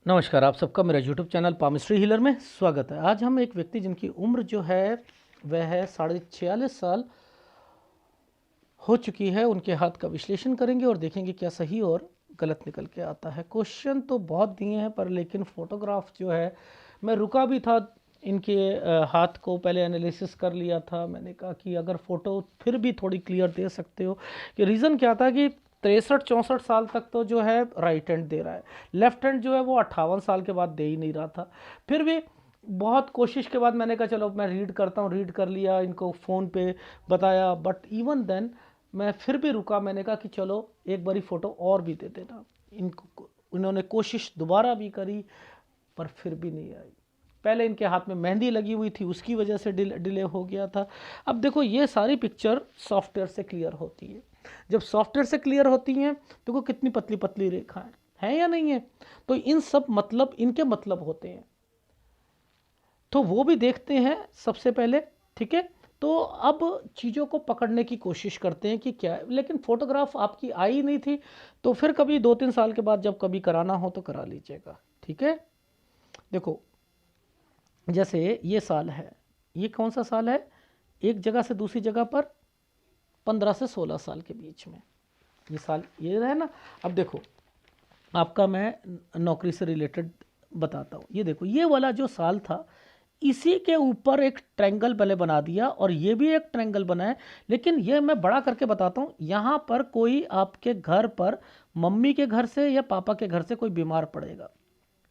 नमस्कार, आप सबका मेरा यूट्यूब चैनल पामिस्ट्री हीलर में स्वागत है। आज हम एक व्यक्ति जिनकी उम्र जो है वह है 46.5 साल हो चुकी है, उनके हाथ का विश्लेषण करेंगे और देखेंगे क्या सही और गलत निकल के आता है। क्वेश्चन तो बहुत दिए हैं पर लेकिन फ़ोटोग्राफ जो है, मैं रुका भी था इनके हाथ को पहले एनालिसिस कर लिया था। मैंने कहा कि अगर फ़ोटो फिर भी थोड़ी क्लियर दे सकते हो कि रीज़न क्या था कि 63-64 साल तक तो जो है राइट हैंड दे रहा है, लेफ्ट हैंड जो है वो 58 साल के बाद दे ही नहीं रहा था। फिर भी बहुत कोशिश के बाद मैंने कहा चलो मैं रीड करता हूँ, रीड कर लिया, इनको फ़ोन पे बताया, बट इवन देन मैं फिर भी रुका। मैंने कहा कि चलो एक बारी फ़ोटो और भी दे देना इनको। इन्होंने कोशिश दोबारा भी करी पर फिर भी नहीं आई। पहले इनके हाथ में मेहंदी लगी हुई थी, उसकी वजह से डिले हो गया था। अब देखो ये सारी पिक्चर सॉफ्टवेयर से क्लियर होती है। जब सॉफ्टवेयर से क्लियर होती हैं देखो कितनी पतली पतली रेखाएं हैं या नहीं है, तो इन सब मतलब इनके मतलब होते हैं, तो वो भी देखते हैं सबसे पहले। ठीक है, तो अब चीज़ों को पकड़ने की कोशिश करते हैं कि क्या है। लेकिन फोटोग्राफ आपकी आई नहीं थी, तो फिर कभी 2-3 साल के बाद जब कभी कराना हो तो करा लीजिएगा। ठीक है, देखो जैसे ये साल है, ये कौन सा साल है, एक जगह से दूसरी जगह पर 15 से 16 साल के बीच में ये साल ये है ना। अब देखो आपका मैं नौकरी से रिलेटेड बताता हूँ। ये देखो ये वाला जो साल था, इसी के ऊपर एक ट्रायंगल पहले बना दिया और ये भी एक ट्रायंगल बना है। लेकिन ये मैं बड़ा करके बताता हूँ। यहाँ पर कोई आपके घर पर मम्मी के घर से या पापा के घर से कोई बीमार पड़ेगा।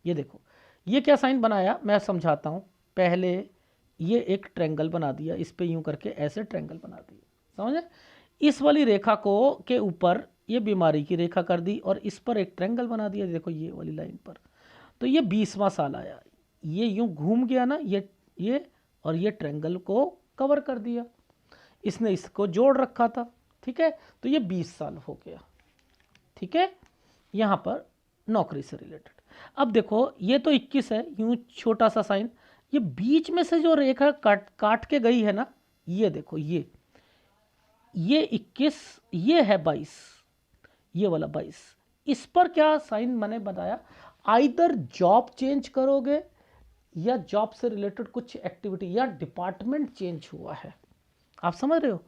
ये देखो ये क्या साइन बनाया, मैं समझाता हूँ। पहले ये एक ट्रायंगल बना दिया, इस पे यूं करके ऐसे ट्रायंगल बना दिया, समझे। इस वाली रेखा को के ऊपर ये बीमारी की रेखा कर दी और इस पर एक ट्रायंगल बना दिया, देखो ये वाली लाइन पर। तो ये 20वां साल आया, ये यूं घूम गया ना, ये और ये ट्रायंगल को कवर कर दिया, इसने इसको जोड़ रखा था। ठीक है, तो ये 20 साल हो गया। ठीक है, यहाँ पर नौकरी से रिलेटेड। अब देखो ये तो 21 है, यूं छोटा सा साइन। ये बीच में से जो रेखा काट काट के गई है ना, ये देखो ये 21, ये है 22, ये वाला 22। इस पर क्या साइन मैंने बताया, आइदर जॉब चेंज करोगे या जॉब से रिलेटेड कुछ एक्टिविटी या डिपार्टमेंट चेंज हुआ है। आप समझ रहे हो,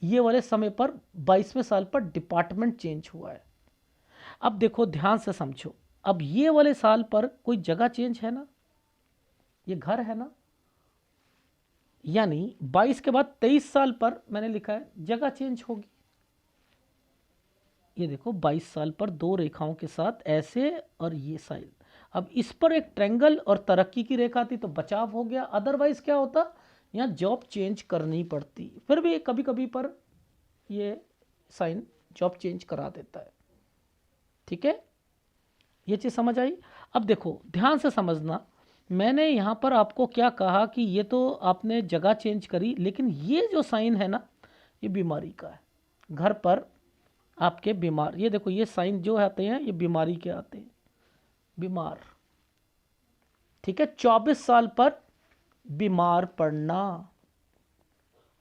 ये वाले समय पर 22वें साल पर डिपार्टमेंट चेंज हुआ है। अब देखो ध्यान से समझो, अब ये वाले साल पर कोई जगह चेंज है ना, ये घर है ना, यानी 22 के बाद 23 साल पर मैंने लिखा है जगह चेंज होगी। ये देखो 22 साल पर दो रेखाओं के साथ ऐसे और ये साइड। अब इस पर एक ट्रायंगल और तरक्की की रेखा थी तो बचाव हो गया, अदरवाइज क्या होता, यहाँ जॉब चेंज करनी पड़ती। फिर भी कभी कभी पर ये साइन जॉब चेंज करा देता है। ठीक है, ये चीज़ समझ आई। अब देखो ध्यान से समझना, मैंने यहाँ पर आपको क्या कहा कि ये तो आपने जगह चेंज करी, लेकिन ये जो साइन है ना, ये बीमारी का है। घर पर आपके बीमार, ये देखो ये साइन जो आते हैं ये बीमारी के आते हैं, बीमार। ठीक है, 24 साल पर बीमार पड़ना।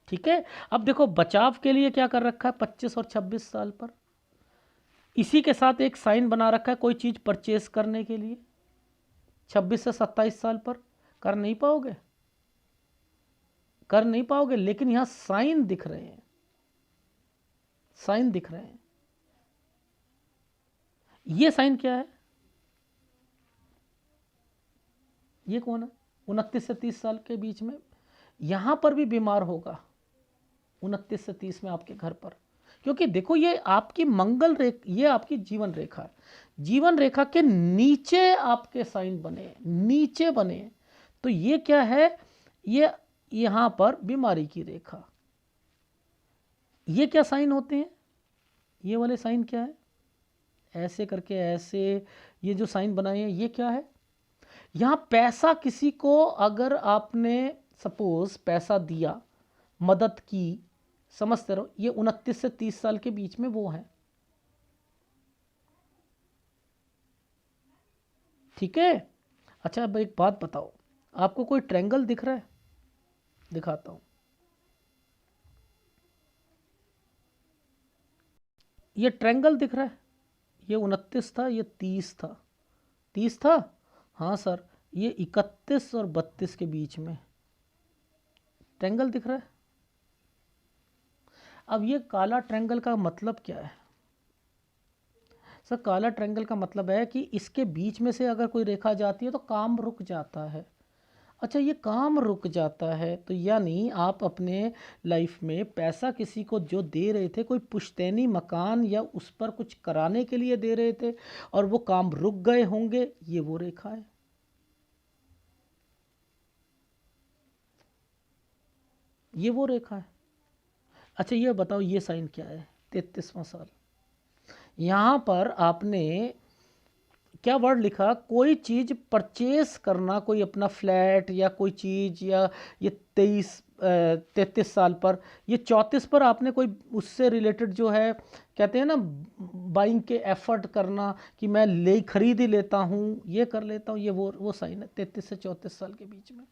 ठीक है, अब देखो बचाव के लिए क्या कर रखा है 25 और 26 साल पर, इसी के साथ एक साइन बना रखा है कोई चीज़ परचेस करने के लिए। 26 से 27 साल पर कर नहीं पाओगे, कर नहीं पाओगे, लेकिन यहां साइन दिख रहे हैं, साइन दिख रहे हैं। ये साइन क्या है, ये कौन है, 29 से 30 साल के बीच में, यहां पर भी बीमार होगा 29 से 30 में आपके घर पर। क्योंकि देखो ये आपकी मंगल रेखा, ये आपकी जीवन रेखा है, जीवन रेखा के नीचे आपके साइन बने, नीचे बने। तो ये क्या है, ये यहां पर बीमारी की रेखा। ये क्या साइन होते हैं, ये वाले साइन क्या है, ऐसे करके ऐसे, ये जो साइन बनाए हैं ये क्या है, यहां पैसा किसी को अगर आपने सपोज पैसा दिया, मदद की, समझते रहो, ये 29 से 30 साल के बीच में वो है। ठीक है, अच्छा अब एक बात बताओ, आपको कोई ट्रायंगल दिख रहा है, दिखाता हूं। ये ट्रायंगल दिख रहा है, ये 29 था, ये 30 था, 30 था, हाँ सर, ये 31 और 32 के बीच में ट्रायंगल दिख रहा है। अब ये काला ट्रायंगल का मतलब क्या है सर? काला ट्रायंगल का मतलब है कि इसके बीच में से अगर कोई रेखा जाती है तो काम रुक जाता है। अच्छा, ये काम रुक जाता है तो यानी आप अपने लाइफ में पैसा किसी को जो दे रहे थे, कोई पुश्तैनी मकान या उस पर कुछ कराने के लिए दे रहे थे और वो काम रुक गए होंगे, ये वो रेखा है। ये वो रेखा है। अच्छा, ये बताओ ये साइन क्या है? 33वां साल। यहाँ पर आपने क्या वर्ड लिखा? कोई चीज़ परचेस करना, कोई अपना फ्लैट या कोई चीज़, या ये 33 साल पर, ये 34 पर आपने कोई उससे रिलेटेड जो है, कहते हैं ना बाइंग के एफर्ट करना कि मैं ले खरीद ही लेता हूँ, ये कर लेता हूँ, ये वो साइन है 33 से 34 साल के बीच में।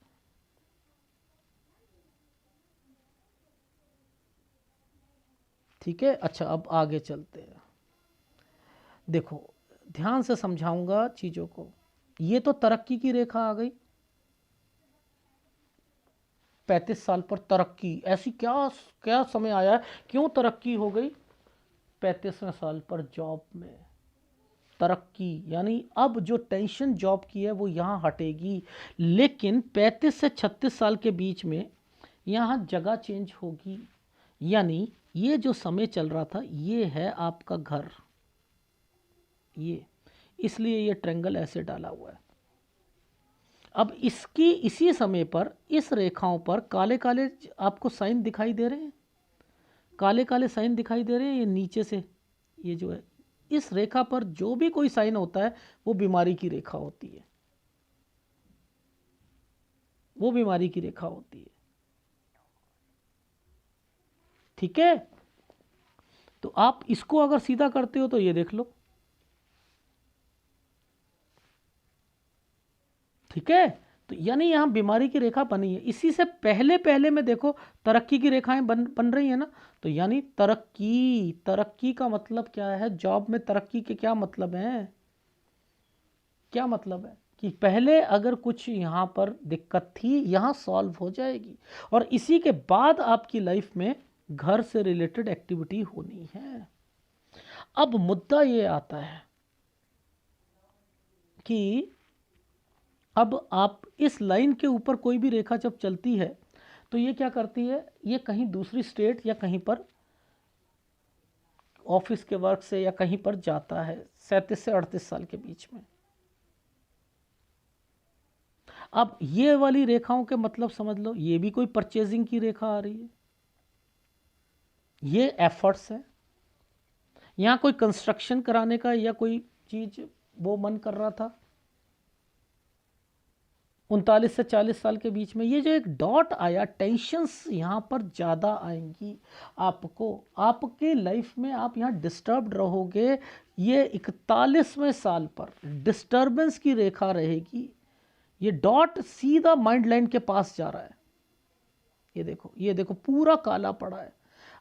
ठीक है। अच्छा, अब आगे चलते हैं। देखो, ध्यान से समझाऊंगा चीज़ों को। ये तो तरक्की की रेखा आ गई। 35 साल पर तरक्की, ऐसी क्या क्या समय आया है, क्यों तरक्की हो गई? 35वें साल पर जॉब में तरक्की, यानी अब जो टेंशन जॉब की है वो यहाँ हटेगी। लेकिन 35 से 36 साल के बीच में यहाँ जगह चेंज होगी। यानी ये जो समय चल रहा था, ये है आपका घर, ये, इसलिए ये ट्रायंगल ऐसे डाला हुआ है। अब इसकी इसी समय पर इस रेखाओं पर काले काले आपको साइन दिखाई दे रहे हैं, काले काले साइन दिखाई दे रहे हैं। ये नीचे से, ये जो है, इस रेखा पर जो भी कोई साइन होता है वो बीमारी की रेखा होती है, वो बीमारी की रेखा होती है। ठीक है। तो आप इसको अगर सीधा करते हो तो ये देख लो। ठीक है। तो यानी यहाँ बीमारी की रेखा बनी है। इसी से पहले पहले में देखो तरक्की की रेखाएं बन रही है ना। तो यानी तरक्की, तरक्की का मतलब क्या है? जॉब में तरक्की के क्या मतलब है? क्या मतलब है कि पहले अगर कुछ यहाँ पर दिक्कत थी, यहाँ सॉल्व हो जाएगी, और इसी के बाद आपकी लाइफ में घर से रिलेटेड एक्टिविटी होनी है। अब मुद्दा ये आता है कि अब आप इस लाइन के ऊपर कोई भी रेखा जब चलती है तो ये क्या करती है? ये कहीं दूसरी स्टेट या कहीं पर ऑफिस के वर्क से या कहीं पर जाता है 37 से 38 साल के बीच में। अब ये वाली रेखाओं के मतलब समझ लो, ये भी कोई परचेजिंग की रेखा आ रही है, ये एफर्ट्स है। यहाँ कोई कंस्ट्रक्शन कराने का या कोई चीज वो मन कर रहा था। 39 से 40 साल के बीच में ये जो एक डॉट आया, टेंशन्स यहाँ पर ज़्यादा आएंगी आपको, आपके लाइफ में आप यहाँ डिस्टर्ब्ड रहोगे। ये 41वें साल पर डिस्टर्बेंस की रेखा रहेगी। ये डॉट सीधा माइंड लाइन के पास जा रहा है। ये देखो, ये देखो, पूरा काला पड़ा है।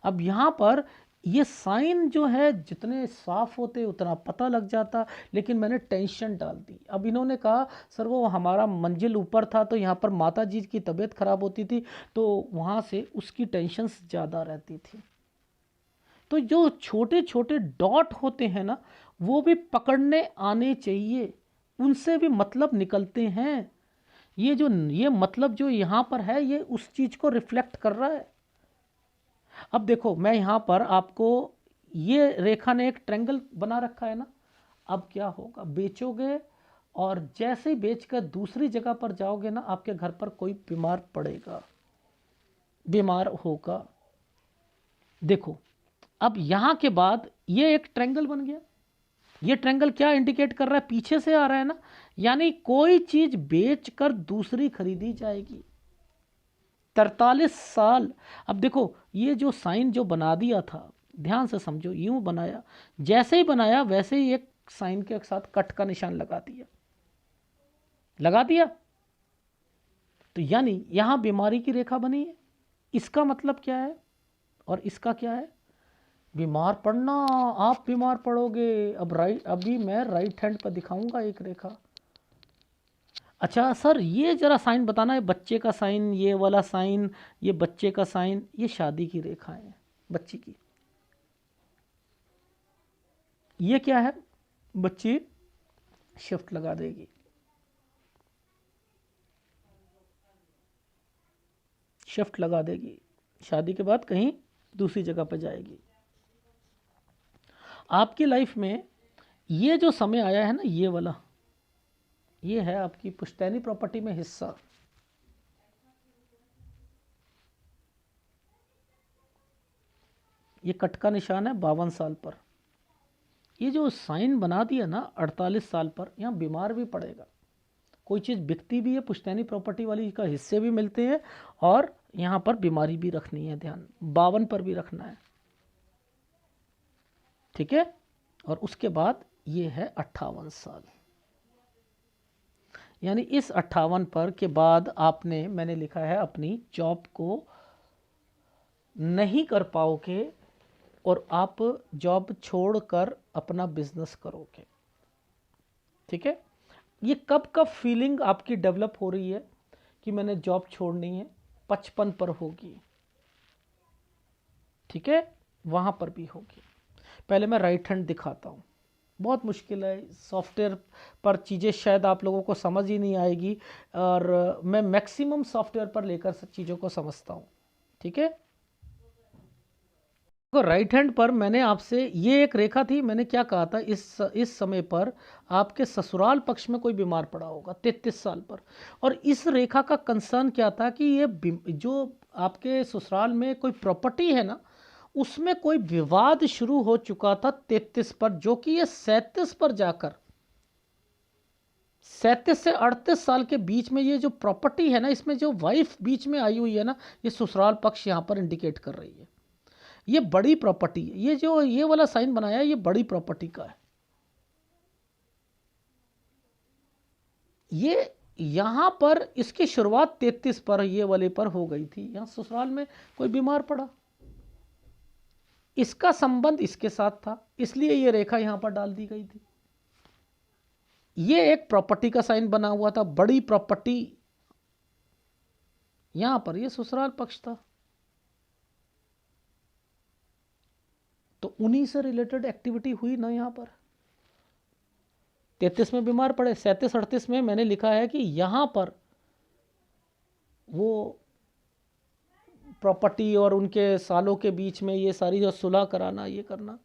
अब यहाँ पर ये साइन जो है जितने साफ होते उतना पता लग जाता, लेकिन मैंने टेंशन डाल दी। अब इन्होंने कहा सर वो हमारा मंजिल ऊपर था तो यहाँ पर माता जी की तबीयत खराब होती थी तो वहाँ से उसकी टेंशन ज़्यादा रहती थी। तो जो छोटे छोटे डॉट होते हैं ना, वो भी पकड़ने आने चाहिए, उनसे भी मतलब निकलते हैं। ये मतलब जो यहाँ पर है ये उस चीज़ को रिफ्लेक्ट कर रहा है। अब देखो, मैं यहाँ पर आपको, ये रेखा ने एक ट्रायंगल बना रखा है ना। अब क्या होगा? बेचोगे और जैसे ही बेचकर दूसरी जगह पर जाओगे ना, आपके घर पर कोई बीमार पड़ेगा, बीमार होगा। देखो, अब यहाँ के बाद ये एक ट्रायंगल बन गया। ये ट्रायंगल क्या इंडिकेट कर रहा है? पीछे से आ रहा है ना, यानी कोई चीज बेचकर दूसरी खरीदी जाएगी। 43 साल। अब देखो, ये जो साइन जो बना दिया था, ध्यान से समझो, यूं बनाया, जैसे ही बनाया वैसे ही एक साइन के साथ कट का निशान लगा दिया, लगा दिया। तो यानी यहां बीमारी की रेखा बनी है। इसका मतलब क्या है और इसका क्या है? बीमार पड़ना, आप बीमार पड़ोगे। अब अभी मैं राइट हैंड पर दिखाऊंगा एक रेखा, अच्छा सर, ये जरा साइन बताना है, बच्चे का साइन, ये वाला साइन, ये बच्चे का साइन, ये शादी की रेखाएं हैं बच्ची की। ये क्या है? बच्ची शिफ्ट लगा देगी, शिफ्ट लगा देगी, शादी के बाद कहीं दूसरी जगह पर जाएगी। आपकी लाइफ में ये जो समय आया है ना, ये वाला, ये है आपकी पुश्तैनी प्रॉपर्टी में हिस्सा। ये कट का निशान है 52 साल पर। ये जो साइन बना दिया ना 48 साल पर, यहाँ बीमार भी पड़ेगा, कोई चीज़ बिकती भी है, पुश्तैनी प्रॉपर्टी वाली का हिस्से भी मिलते हैं, और यहाँ पर बीमारी भी रखनी है, ध्यान 52 पर भी रखना है, ठीक है। और उसके बाद ये है 58 साल, यानी इस 58 पर के बाद आपने, मैंने लिखा है, अपनी जॉब को नहीं कर पाओगे और आप जॉब छोड़कर अपना बिजनेस करोगे, ठीक है। ये कब कब फीलिंग आपकी डेवलप हो रही है कि मैंने जॉब छोड़नी है? 55 पर होगी, ठीक है, वहाँ पर भी होगी। पहले मैं राइट हैंड दिखाता हूँ, बहुत मुश्किल है, सॉफ्टवेयर पर चीज़ें शायद आप लोगों को समझ ही नहीं आएगी, और मैं मैक्सिमम सॉफ्टवेयर पर लेकर चीज़ों को समझता हूँ, ठीक है। तो राइट हैंड पर मैंने आपसे ये एक रेखा थी, मैंने क्या कहा था, इस समय पर आपके ससुराल पक्ष में कोई बीमार पड़ा होगा 33 साल पर। और इस रेखा का कंसर्न क्या था कि ये जो आपके ससुराल में कोई प्रॉपर्टी है ना, उसमें कोई विवाद शुरू हो चुका था 33 पर, जो कि ये 37 पर जाकर, 37 से 38 साल के बीच में ये जो प्रॉपर्टी है ना, इसमें जो वाइफ बीच में आई हुई है ना, ये ससुराल पक्ष यहाँ पर इंडिकेट कर रही है। ये बड़ी प्रॉपर्टी है, ये जो ये वाला साइन बनाया है, ये बड़ी प्रॉपर्टी का है। ये यहां पर इसकी शुरुआत 33 पर ये वाले पर हो गई थी, यहां ससुराल में कोई बीमार पड़ा, इसका संबंध इसके साथ था, इसलिए ये रेखा यहां पर डाल दी गई थी। ये एक प्रॉपर्टी का साइन बना हुआ था, बड़ी प्रॉपर्टी, यहां पर ये ससुराल पक्ष था, तो उन्हीं से रिलेटेड एक्टिविटी हुई ना यहां पर। 33 में बीमार पड़े, 37 38 में मैंने लिखा है कि यहां पर वो प्रॉपर्टी और उनके सालों के बीच में ये सारी जो सुलह कराना, ये करना।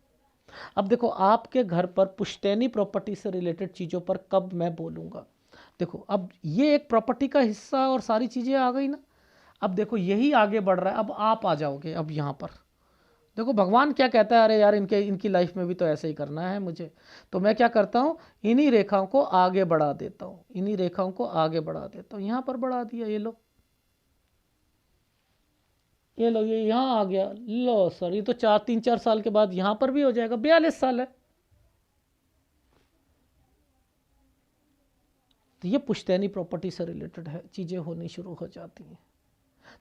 अब देखो, आपके घर पर पुश्तैनी प्रॉपर्टी से रिलेटेड चीज़ों पर कब मैं बोलूँगा। देखो, अब ये एक प्रॉपर्टी का हिस्सा और सारी चीज़ें आ गई ना। अब देखो, यही आगे बढ़ रहा है, अब आप आ जाओगे। अब यहाँ पर देखो, भगवान क्या कहता है, अरे यार, इनकी लाइफ में भी तो ऐसे ही करना है मुझे, तो मैं क्या करता हूँ, इन्हीं रेखाओं को आगे बढ़ा देता हूँ, इन्हीं रेखाओं को आगे बढ़ा देता हूँ। यहाँ पर बढ़ा दिया, ये लो, ये लो, ये यहाँ आ गया, लो सर, ये तो 3-4 साल के बाद यहाँ पर भी हो जाएगा, 42 साल है। तो ये पुश्तैनी प्रॉपर्टी से रिलेटेड है, चीज़ें होनी शुरू हो जाती हैं।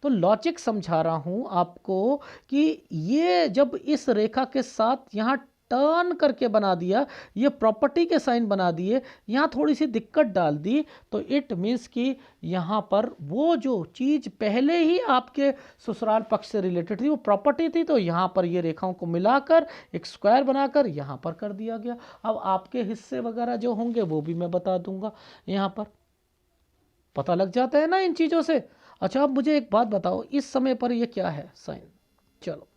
तो लॉजिक समझा रहा हूँ आपको कि ये जब इस रेखा के साथ यहाँ टर्न करके बना दिया, ये प्रॉपर्टी के साइन बना दिए, यहाँ थोड़ी सी दिक्कत डाल दी, तो इट मीन्स कि यहाँ पर वो जो चीज़ पहले ही आपके ससुराल पक्ष से रिलेटेड थी, वो प्रॉपर्टी थी, तो यहाँ पर ये रेखाओं को मिलाकर एक स्क्वायर बनाकर यहाँ पर कर दिया गया। अब आपके हिस्से वगैरह जो होंगे वो भी मैं बता दूंगा, यहाँ पर पता लग जाता है ना इन चीज़ों से। अच्छा, अब मुझे एक बात बताओ, इस समय पर ये क्या है साइन? चलो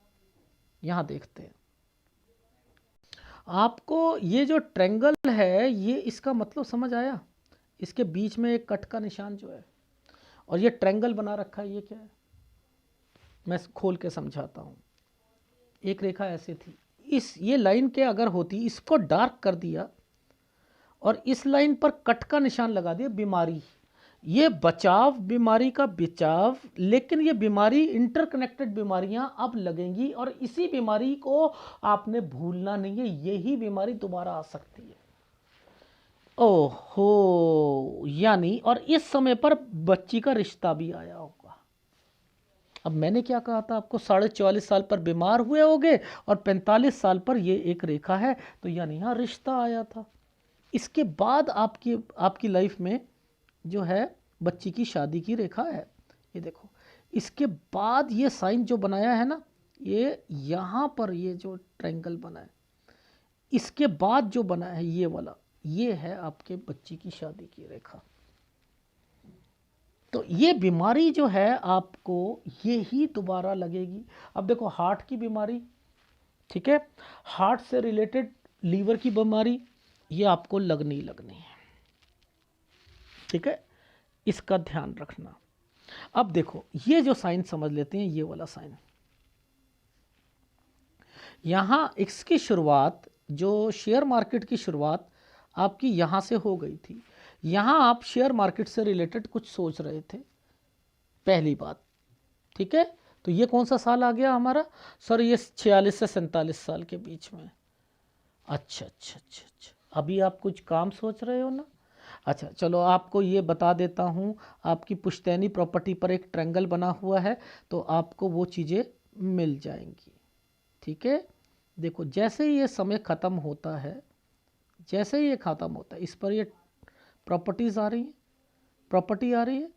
यहाँ देखते हैं। आपको ये जो ट्रेंगल है, ये इसका मतलब समझ आया? इसके बीच में एक कट का निशान जो है, और ये ट्रेंगल बना रखा है, ये क्या है? मैं खोल के समझाता हूँ। एक रेखा ऐसे थी, ये लाइन के अगर होती, इसको डार्क कर दिया और इस लाइन पर कट का निशान लगा दिया, बीमारी, ये बचाव, बीमारी का बचाव, लेकिन ये बीमारी, इंटरकनेक्टेड बीमारियां अब लगेंगी, और इसी बीमारी को आपने भूलना नहीं है, यही बीमारी दोबारा आ सकती है। ओहो, यानी, और इस समय पर बच्ची का रिश्ता भी आया होगा। अब मैंने क्या कहा था आपको, 44.5 साल पर बीमार हुए होगे और 45 साल पर ये एक रेखा है, तो यानी यहाँ रिश्ता आया था। इसके बाद आपकी लाइफ में जो है बच्ची की शादी की रेखा है। ये देखो, इसके बाद ये साइन जो बनाया है ना, ये यहाँ पर ये जो ट्रायंगल बना है, इसके बाद जो बना है ये वाला, ये है आपके बच्ची की शादी की रेखा। तो ये बीमारी जो है आपको ये ही दोबारा लगेगी। अब देखो, हार्ट की बीमारी, ठीक है, हार्ट से रिलेटेड लीवर की बीमारी, ये आपको लगनी लगनी है, ठीक है, इसका ध्यान रखना। अब देखो, ये जो साइन समझ लेते हैं, ये वाला साइन, यहाँ इसकी शुरुआत, जो शेयर मार्केट की शुरुआत आपकी यहाँ से हो गई थी। यहाँ आप शेयर मार्केट से रिलेटेड कुछ सोच रहे थे, पहली बात, ठीक है। तो ये कौन सा साल आ गया हमारा सर? ये 46 से 47 साल के बीच में। अच्छा अच्छा अच्छा अच्छा, अभी आप कुछ काम सोच रहे हो ना? अच्छा चलो, आपको ये बता देता हूँ, आपकी पुश्तैनी प्रॉपर्टी पर एक ट्रायंगल बना हुआ है, तो आपको वो चीज़ें मिल जाएंगी, ठीक है। देखो, जैसे ही ये समय ख़त्म होता है, जैसे ही ये ख़त्म होता है, इस पर ये प्रॉपर्टीज़ आ रही हैं, प्रॉपर्टी आ रही है,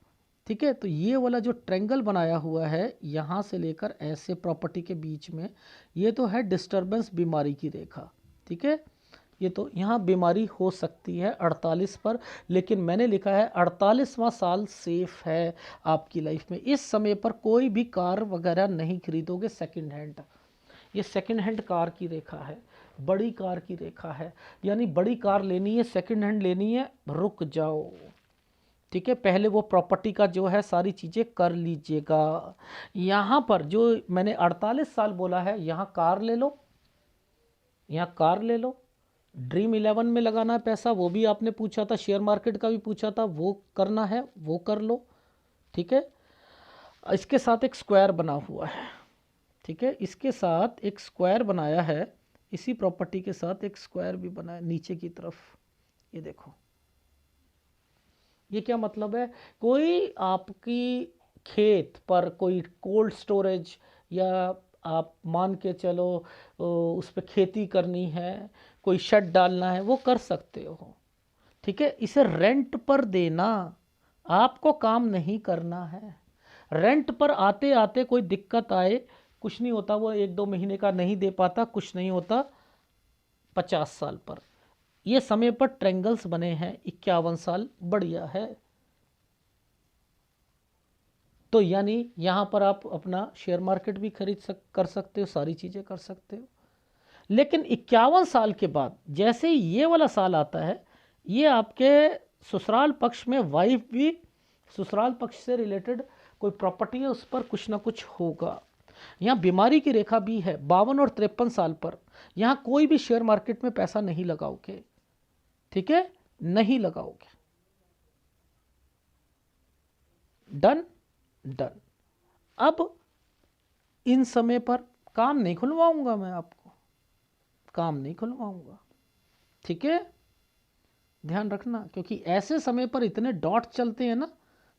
ठीक है। तो ये वाला जो ट्रायंगल बनाया हुआ है यहाँ से लेकर ऐसे प्रॉपर्टी के बीच में, ये तो है डिस्टरबेंस बीमारी की रेखा, ठीक है। ये तो यहाँ बीमारी हो सकती है 48 पर, लेकिन मैंने लिखा है 48वां साल सेफ है आपकी लाइफ में। इस समय पर कोई भी कार वगैरह नहीं खरीदोगे सेकंड हैंड। ये सेकंड हैंड कार की रेखा है, बड़ी कार की रेखा है, यानी बड़ी कार लेनी है, सेकंड हैंड लेनी है, रुक जाओ, ठीक है। पहले वो प्रॉपर्टी का जो है सारी चीज़ें कर लीजिएगा। यहाँ पर जो मैंने 48 साल बोला है, यहाँ कार ले लो, यहाँ कार ले लो। ड्रीम 11 में लगाना है पैसा, वो भी आपने पूछा था, शेयर मार्केट का भी पूछा था, वो करना है वो कर लो, ठीक है। इसके साथ एक स्क्वायर बना हुआ है, ठीक है, इसके साथ एक स्क्वायर बनाया है, इसी प्रॉपर्टी के साथ एक स्क्वायर भी बना है नीचे की तरफ। ये देखो, ये क्या मतलब है? कोई आपकी खेत पर कोई कोल्ड स्टोरेज, या आप मान के चलो उस पर खेती करनी है, कोई शेड डालना है, वो कर सकते हो, ठीक है। इसे रेंट पर देना, आपको काम नहीं करना है। रेंट पर आते आते कोई दिक्कत आए, कुछ नहीं होता, वो 1-2 महीने का नहीं दे पाता, कुछ नहीं होता। 50 साल पर ये समय पर ट्रायंगल्स बने हैं, 51 साल, बढ़िया है। तो यानी यहाँ पर आप अपना शेयर मार्केट भी कर सकते हो, सारी चीज़ें कर सकते हो। लेकिन 51 साल के बाद जैसे ही ये वाला साल आता है, ये आपके ससुराल पक्ष में वाइफ भी, ससुराल पक्ष से रिलेटेड कोई प्रॉपर्टी है, उस पर कुछ ना कुछ होगा। यहाँ बीमारी की रेखा भी है 52 और 53 साल पर। यहाँ कोई भी शेयर मार्केट में पैसा नहीं लगाओगे, ठीक है, नहीं लगाओगे। Done done. अब इन समय पर काम नहीं खुलवाऊंगा मैं आपको, काम नहीं खुलवाऊंगा, ठीक है, ध्यान रखना, क्योंकि ऐसे समय पर इतने डॉट चलते हैं ना,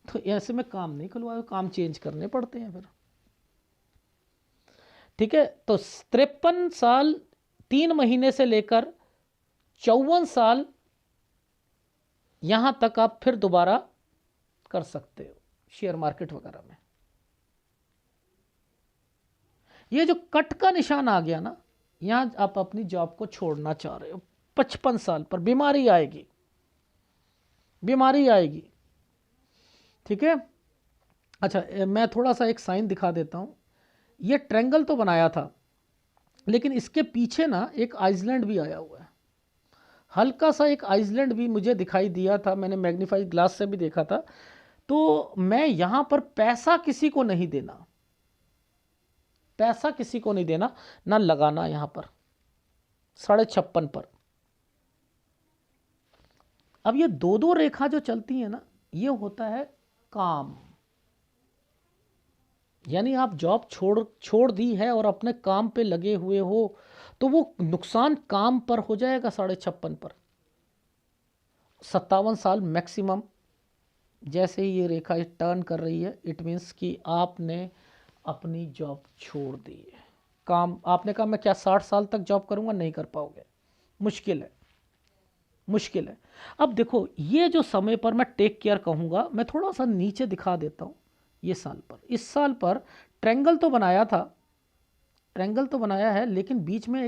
तो ऐसे में काम नहीं खुलवाए, काम चेंज करने पड़ते हैं फिर, ठीक है। तो 53 साल 3 महीने से लेकर 54 साल यहां तक आप फिर दोबारा कर सकते हो शेयर मार्केट वगैरह में। ये जो कट का निशान आ गया ना, यहां आप अपनी जॉब को छोड़ना चाह रहे हो, 55 साल पर बीमारी आएगी, बीमारी आएगी, ठीक है। अच्छा, मैं थोड़ा सा एक साइन दिखा देता हूं। ये ट्रायंगल तो बनाया था, लेकिन इसके पीछे ना एक आइसलैंड भी आया हुआ है, हल्का सा एक आइसलैंड भी मुझे दिखाई दिया था, मैंने मैग्नीफाइड ग्लास से भी देखा था। तो मैं यहां पर पैसा किसी को नहीं देना, पैसा किसी को नहीं देना, ना लगाना यहां पर 56.5 पर। अब ये दो दो रेखा जो चलती है ना, ये होता है काम, यानी आप जॉब छोड़ दी है और अपने काम पे लगे हुए हो, तो वो नुकसान काम पर हो जाएगा 56.5 पर। 57 साल मैक्सिमम, जैसे ही ये रेखा टर्न कर रही है, इट मीन्स कि आपने अपनी जॉब छोड़ दी है। काम आपने कहा मैं क्या 60 साल तक जॉब करूंगा, नहीं कर पाओगे, मुश्किल है, मुश्किल है। अब देखो ये जो समय पर मैं टेक केयर कहूँगा, मैं थोड़ा सा नीचे दिखा देता हूँ। ये साल पर, इस साल पर ट्रायंगल तो बनाया था, ट्रायंगल तो बनाया है, लेकिन बीच में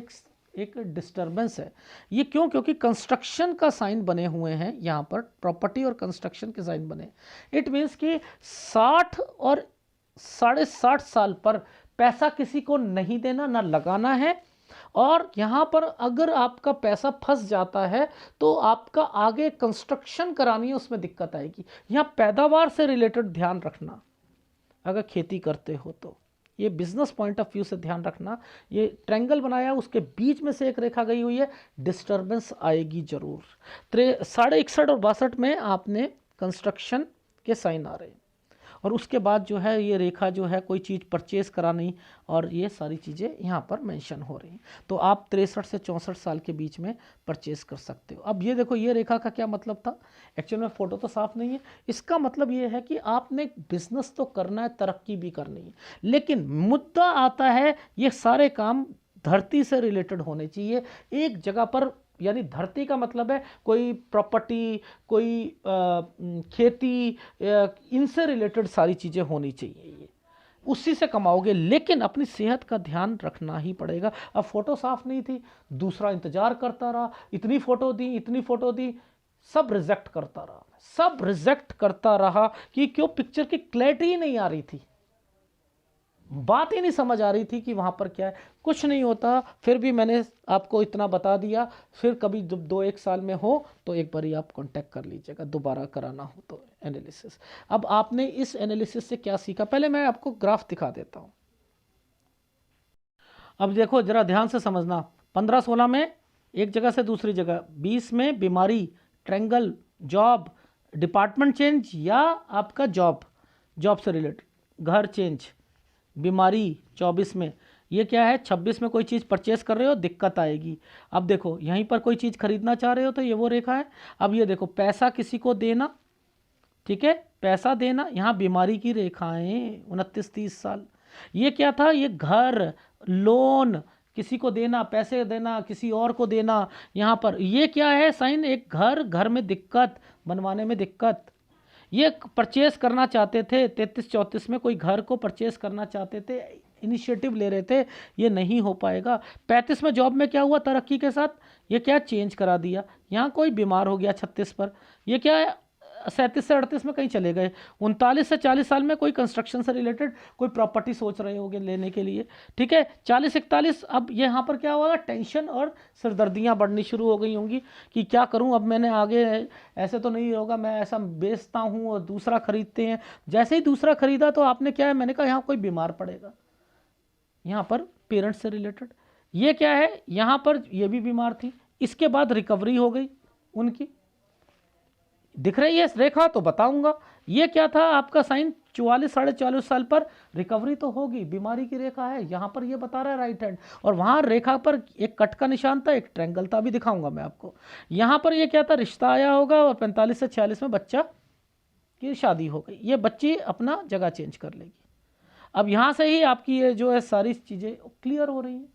एक डिस्टरबेंस है। ये क्यों? क्योंकि कंस्ट्रक्शन का साइन बने हुए हैं यहाँ पर, प्रॉपर्टी और कंस्ट्रक्शन के साइन बने। इट मीन्स कि 60 और 60.5 साल पर पैसा किसी को नहीं देना, ना लगाना है। और यहाँ पर अगर आपका पैसा फंस जाता है तो आपका आगे कंस्ट्रक्शन करानी है, उसमें दिक्कत आएगी। यहाँ पैदावार से रिलेटेड ध्यान रखना, अगर खेती करते हो तो ये बिजनेस पॉइंट ऑफ व्यू से ध्यान रखना। ये ट्रायंगल बनाया, उसके बीच में से एक रेखा गई हुई है, डिस्टरबेंस आएगी जरूर। 61 और 62 में आपने कंस्ट्रक्शन के साइन आ रहे हैं, और उसके बाद जो है ये रेखा जो है कोई चीज़ परचेज करानी, और ये सारी चीज़ें यहाँ पर मेंशन हो रही हैं। तो आप 63 से 64 साल के बीच में परचेज कर सकते हो। अब ये देखो ये रेखा का क्या मतलब था, एक्चुअल में फ़ोटो तो साफ नहीं है। इसका मतलब ये है कि आपने बिजनेस तो करना है, तरक्की भी करनी है, लेकिन मुद्दा आता है ये सारे काम धरती से रिलेटेड होने चाहिए एक जगह पर। यानी धरती का मतलब है कोई प्रॉपर्टी, कोई खेती, इनसे रिलेटेड सारी चीज़ें होनी चाहिए, ये उसी से कमाओगे। लेकिन अपनी सेहत का ध्यान रखना ही पड़ेगा। अब फ़ोटो साफ नहीं थी, दूसरा इंतज़ार करता रहा, इतनी फ़ोटो दी, इतनी फ़ोटो दी, सब रिजेक्ट करता रहा, सब रिजेक्ट करता रहा कि क्यों? पिक्चर की क्लैरिटी ही नहीं आ रही थी, बात ही नहीं समझ आ रही थी कि वहाँ पर क्या है। कुछ नहीं होता, फिर भी मैंने आपको इतना बता दिया। फिर कभी जब 2-1 साल में हो तो एक बार आप कांटेक्ट कर लीजिएगा, दोबारा कराना हो तो एनालिसिस। अब आपने इस एनालिसिस से क्या सीखा, पहले मैं आपको ग्राफ दिखा देता हूँ। अब देखो जरा ध्यान से समझना, 15-16 में एक जगह से दूसरी जगह, 20 में बीमारी, ट्रायंगल, जॉब, डिपार्टमेंट चेंज या आपका जॉब से रिलेटेड, घर चेंज, बीमारी 24 में। ये क्या है? 26 में कोई चीज़ परचेस कर रहे हो, दिक्कत आएगी। अब देखो यहीं पर कोई चीज़ खरीदना चाह रहे हो तो ये वो रेखा है। अब ये देखो पैसा किसी को देना, ठीक है, पैसा देना, यहाँ बीमारी की रेखाएं 29-30 साल। ये क्या था? ये घर, लोन, किसी को देना, पैसे देना, किसी और को देना। यहाँ पर ये क्या है साइन? एक घर में दिक्कत, बनवाने में दिक्कत। ये परचेस करना चाहते थे, 33-34 में कोई घर को परचेस करना चाहते थे, इनिशिएटिव ले रहे थे, ये नहीं हो पाएगा। 35 में जॉब में क्या हुआ? तरक्की के साथ ये क्या? चेंज करा दिया। यहाँ कोई बीमार हो गया 36 पर, ये क्या है? 37 से 38 में कहीं चले गए। 39 से 40 साल में कोई कंस्ट्रक्शन से रिलेटेड कोई प्रॉपर्टी सोच रहे होंगे लेने के लिए, ठीक है। 40-41, अब यहाँ पर क्या होगा? टेंशन और सिरदर्दियाँ बढ़नी शुरू हो गई होंगी कि क्या करूँ अब, मैंने आगे ऐसे तो नहीं होगा, मैं ऐसा बेचता हूँ और दूसरा खरीदते हैं। जैसे ही दूसरा खरीदा तो आपने क्या है? मैंने कहा यहाँ कोई बीमार पड़ेगा, यहाँ पर पेरेंट्स से रिलेटेड। ये क्या है? यहाँ पर ये भी बीमार थी, इसके बाद रिकवरी हो गई उनकी। दिख रही है रेखा? तो बताऊंगा। ये क्या था आपका साइन? 44-44.5 साल पर रिकवरी तो होगी, बीमारी की रेखा है। यहाँ पर ये बता रहा है राइट हैंड, और वहाँ रेखा पर एक कट का निशान था, एक ट्रायंगल था, अभी दिखाऊंगा मैं आपको। यहाँ पर ये क्या था? रिश्ता आया होगा, और 45 से 46 में बच्चा की शादी हो गई। ये बच्ची अपना जगह चेंज कर लेगी। अब यहाँ से ही आपकी ये जो है सारी चीज़ें क्लियर हो रही हैं,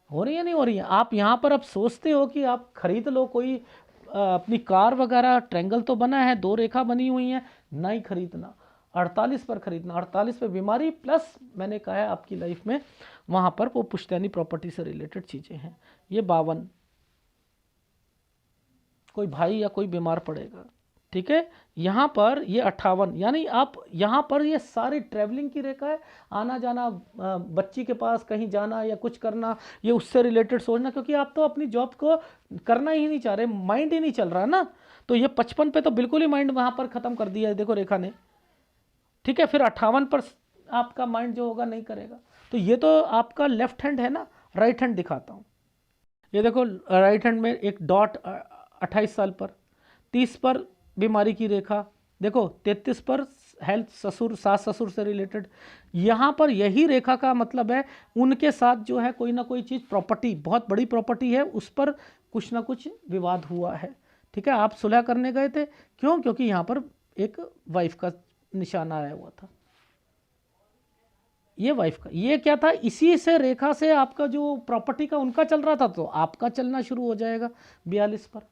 हो रही है नहीं हो रही है। आप यहाँ पर अब सोचते हो कि आप खरीद लो कोई अपनी कार वगैरह, ट्रायंगल तो बना है, 2 रेखा बनी हुई हैं, नहीं खरीदना। 48 पर खरीदना, 48 पे बीमारी, प्लस मैंने कहा है आपकी लाइफ में वहाँ पर वो पुश्तैनी प्रॉपर्टी से रिलेटेड चीज़ें हैं। ये 52, कोई भाई या कोई बीमार पड़ेगा, ठीक है। यहाँ पर ये 58, यानी आप यहाँ पर ये सारी ट्रैवलिंग की रेखा है, आना जाना, बच्ची के पास कहीं जाना या कुछ करना, ये उससे रिलेटेड सोचना, क्योंकि आप तो अपनी जॉब को करना ही नहीं चाह रहे, माइंड ही नहीं चल रहा ना। तो ये 55 पे तो बिल्कुल ही माइंड वहाँ पर ख़त्म कर दिया है, देखो रेखा ने, ठीक है। फिर 58 पर आपका माइंड जो होगा नहीं करेगा। तो ये तो आपका लेफ्ट हैंड है ना, राइट हैंड दिखाता हूँ। ये देखो राइट हैंड में एक डॉट 28 साल पर, 30 पर बीमारी की रेखा, देखो 33 पर हेल्थ, ससुर, सास ससुर से रिलेटेड। यहाँ पर यही रेखा का मतलब है उनके साथ जो है कोई ना कोई चीज़, प्रॉपर्टी, बहुत बड़ी प्रॉपर्टी है, उस पर कुछ ना कुछ विवाद हुआ है, ठीक है। आप सुलह करने गए थे, क्यों? क्योंकि यहाँ पर एक वाइफ का निशान आया हुआ था, ये वाइफ का। ये क्या था? इसी से रेखा से आपका जो प्रॉपर्टी का उनका चल रहा था, तो आपका चलना शुरू हो जाएगा 42 पर।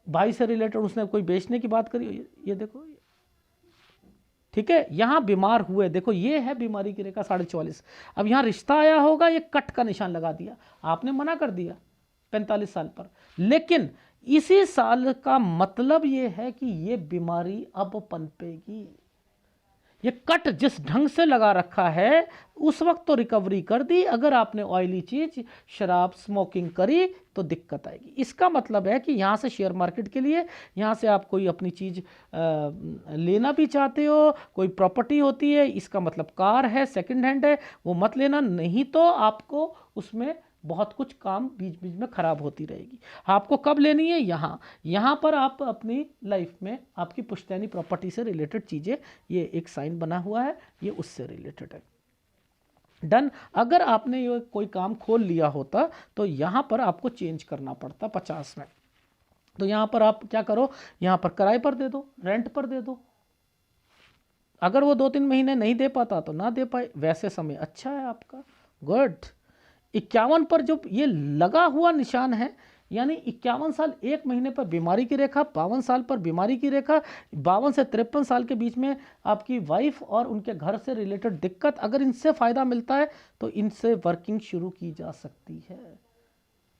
भाई से रिलेटेड उसने कोई बेचने की बात करी, ये देखो, ठीक है, यहां बीमार हुए, देखो ये है बीमारी की रेखा 44.5। अब यहां रिश्ता आया होगा, ये कट का निशान लगा दिया, आपने मना कर दिया 45 साल पर, लेकिन इसी साल का मतलब ये है कि ये बीमारी अब पनपेगी। ये कट जिस ढंग से लगा रखा है उस वक्त तो रिकवरी कर दी, अगर आपने ऑयली चीज, शराब, स्मोकिंग करी तो दिक्कत आएगी। इसका मतलब है कि यहाँ से शेयर मार्केट के लिए, यहाँ से आप कोई अपनी चीज़ लेना भी चाहते हो, कोई प्रॉपर्टी होती है, इसका मतलब कार है, सेकंड हैंड है, वो मत लेना, नहीं तो आपको उसमें बहुत कुछ काम बीच बीच में खराब होती रहेगी। आपको कब लेनी है? यहाँ पर आप अपनी लाइफ में आपकी पुश्तैनी प्रॉपर्टी से रिलेटेड चीज़ें, ये एक साइन बना हुआ है, ये उससे रिलेटेड है। डन। अगर आपने ये कोई काम खोल लिया होता तो यहाँ पर आपको चेंज करना पड़ता 50 में। तो यहाँ पर आप क्या करो, यहाँ पर किराए पर दे दो, रेंट पर दे दो। अगर वो 2-3 महीने नहीं दे पाता तो ना दे पाए, वैसे समय अच्छा है आपका, गुड। 51 पर जो ये लगा हुआ निशान है, यानी 51 साल 1 महीने पर बीमारी की रेखा, 52 साल पर बीमारी की रेखा, 52 से 53 साल के बीच में आपकी वाइफ और उनके घर से रिलेटेड दिक्कत, अगर इनसे फ़ायदा मिलता है तो इनसे वर्किंग शुरू की जा सकती है।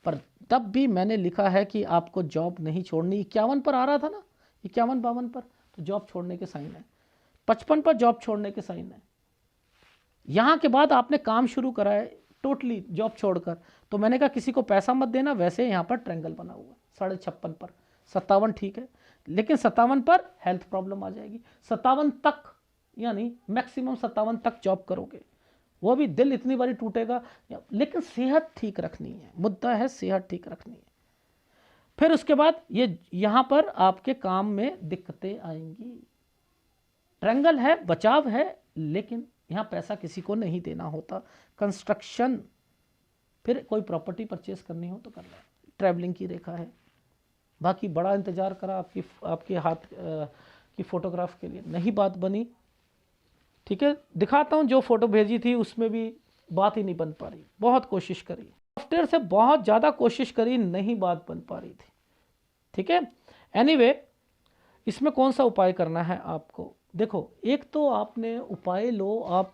पर तब भी मैंने लिखा है कि आपको जॉब नहीं छोड़नी। 51 पर आ रहा था ना, 51-52 पर, तो जॉब छोड़ने के साइन है। 55 पर जॉब छोड़ने के साइन है। यहाँ के बाद आपने काम शुरू करा है टोटली जॉब छोड़कर, तो मैंने कहा किसी को पैसा मत देना। वैसे यहाँ पर ट्रायंगल बना हुआ 56.5 पर, 57 ठीक है, लेकिन 57 पर हेल्थ प्रॉब्लम आ जाएगी। 57 तक, यानी मैक्सिमम 57 तक जॉब करोगे, वो भी दिल इतनी बारी टूटेगा, लेकिन सेहत ठीक रखनी है, मुद्दा है सेहत ठीक रखनी है। फिर उसके बाद ये यहाँ पर आपके काम में दिक्कतें आएंगी। ट्रायंगल है, बचाव है, लेकिन यहाँ पैसा किसी को नहीं देना होता। कंस्ट्रक्शन, फिर कोई प्रॉपर्टी परचेस करनी हो तो कर लें। ट्रैवलिंग की रेखा है, बाकी बड़ा इंतजार करा आपके हाथ की फोटोग्राफ के लिए, नहीं बात बनी। ठीक है, दिखाता हूँ, जो फोटो भेजी थी उसमें भी बात ही नहीं बन पा रही, बहुत कोशिश करी, सॉफ्टवेयर से बहुत ज़्यादा कोशिश करी, नहीं बात बन पा रही थी। ठीक है, एनीवे, इसमें कौन सा उपाय करना है आपको? देखो, एक तो आपने उपाय लो, आप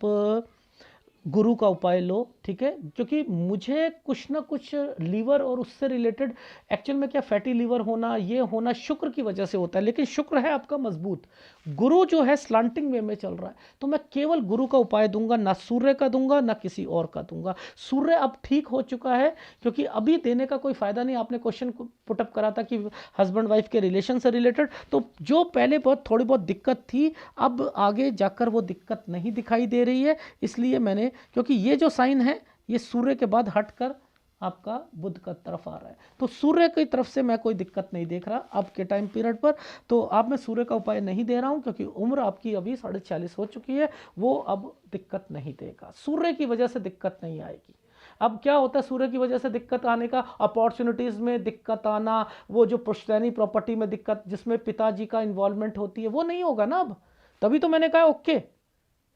गुरु का उपाय लो, ठीक है, क्योंकि मुझे कुछ ना कुछ लीवर और उससे रिलेटेड, एक्चुअल में क्या फैटी लीवर होना, ये होना शुक्र की वजह से होता है, लेकिन शुक्र है आपका मजबूत, गुरु जो है स्लांटिंग वे में चल रहा है, तो मैं केवल गुरु का उपाय दूंगा, ना सूर्य का दूंगा ना किसी और का दूंगा। सूर्य अब ठीक हो चुका है, क्योंकि अभी देने का कोई फायदा नहीं। आपने क्वेश्चन पुटअप करा था कि हस्बैंड वाइफ के रिलेशन से रिलेटेड, तो जो पहले थोड़ी बहुत दिक्कत थी, अब आगे जाकर वो दिक्कत नहीं दिखाई दे रही है। इसलिए मैंने, क्योंकि ये जो साइन है ये सूर्य के बाद हटकर आपका बुध का तरफ आ रहा है, तो सूर्य की तरफ से मैं कोई दिक्कत नहीं देख रहा अब के टाइम पीरियड पर। तो अब मैं सूर्य का उपाय नहीं दे रहा हूं, क्योंकि उम्र आपकी अभी 46.5 हो चुकी है, वो अब दिक्कत नहीं देगा, सूर्य की वजह से दिक्कत नहीं आएगी। अब क्या होता है सूर्य की वजह से दिक्कत आने का? अपॉर्चुनिटीज़ में दिक्कत आना, वो जो पुश्तैनी प्रॉपर्टी में दिक्कत जिसमें पिताजी का इन्वॉल्वमेंट होती है, वो नहीं होगा ना अब। तभी तो मैंने कहा ओके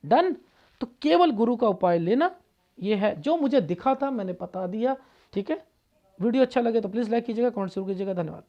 डन। तो केवल गुरु का उपाय लेना, ये है जो मुझे दिखा था, मैंने बता दिया। ठीक है, वीडियो अच्छा लगे तो प्लीज़ लाइक कीजिएगा, कमेंट जरूर कीजिएगा। धन्यवाद।